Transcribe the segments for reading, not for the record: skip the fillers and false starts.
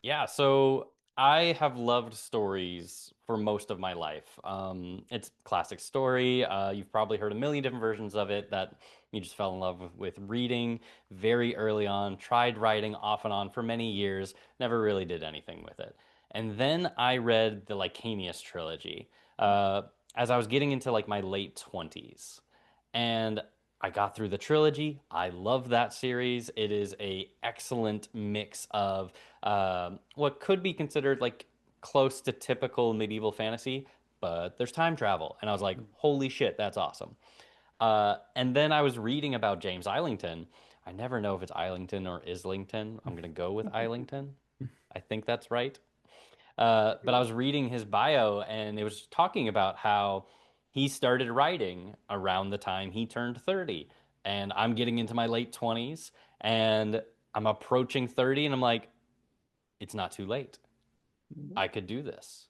Yeah, so I have loved stories for most of my life. It's a classic story. You've probably heard a million different versions of it that you just fell in love with reading very early on, tried writing off and on for many years, never really did anything with it. And then I read the Lycanius trilogy as I was getting into like my late 20s. And I got through the trilogy. I love that series. It is a excellent mix of what could be considered like close to typical medieval fantasy, but there's time travel. And I was like, holy shit, that's awesome. And then I was reading about James Islington. I never know if it's Islington or Islington. I'm going to go with Islington. I think that's right. But I was reading his bio and it was talking about how he started writing around the time he turned 30. And I'm getting into my late 20s and I'm approaching 30 and I'm like, it's not too late. I could do this.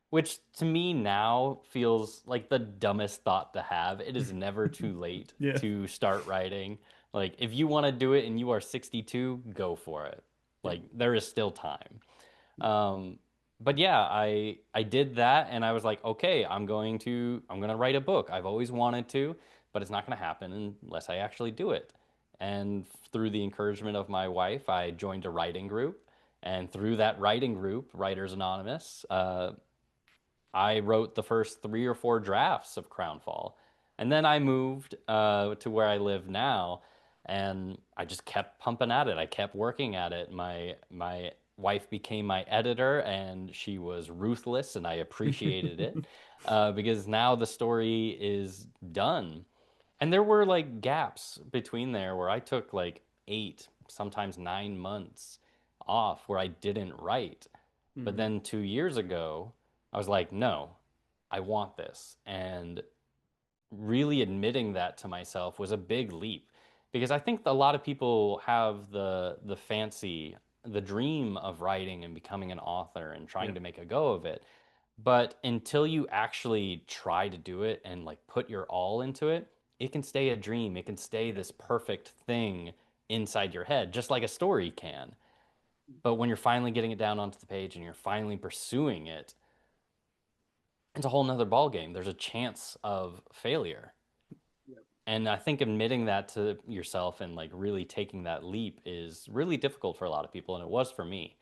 Which to me now feels like the dumbest thought to have. It is never too late Yeah. to start writing. Like, if you want to do it and you are 62, go for it. Yeah. Like, there is still time. Um, but yeah, I did that and I was like, okay, I'm gonna write a book. I've always wanted to, but it's not gonna happen unless I actually do it. And through the encouragement of my wife, I joined a writing group. And through that writing group, Writers Anonymous, I wrote the first three or four drafts of Crownfall. And then I moved to where I live now, and I just kept pumping at it. I kept working at it. My wife became my editor, and she was ruthless, and I appreciated it because now the story is done. And there were like gaps between there where I took like 8, sometimes 9 months off where I didn't write. But Mhm. then 2 years ago, I was like, no, I want this. And really admitting that to myself was a big leap because I think a lot of people have the fancy, the dream of writing and becoming an author and trying Yeah. to make a go of it. But until you actually try to do it and like put your all into it, it can stay a dream. It can stay this perfect thing inside your head, just like a story can. But when you're finally getting it down onto the page and you're finally pursuing it, it's a whole nother ball game. There's a chance of failure. Yeah. And I think admitting that to yourself and like really taking that leap is really difficult for a lot of people, and it was for me.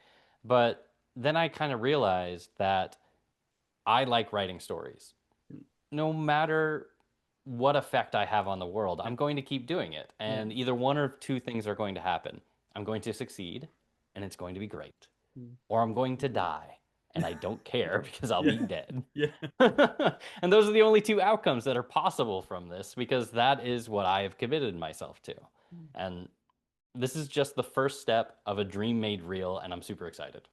But then I kind of realized that I like writing stories. No matter what effect I have on the world, Yeah. I'm going to keep doing it. Yeah. And either one or two things are going to happen. I'm going to succeed, and it's going to be great. Mm. Or I'm going to die, and I don't care because I'll Yeah. be dead. Yeah. And those are the only two outcomes that are possible from this because that is what I have committed myself to. And this is just the first step of a dream made real, and I'm super excited.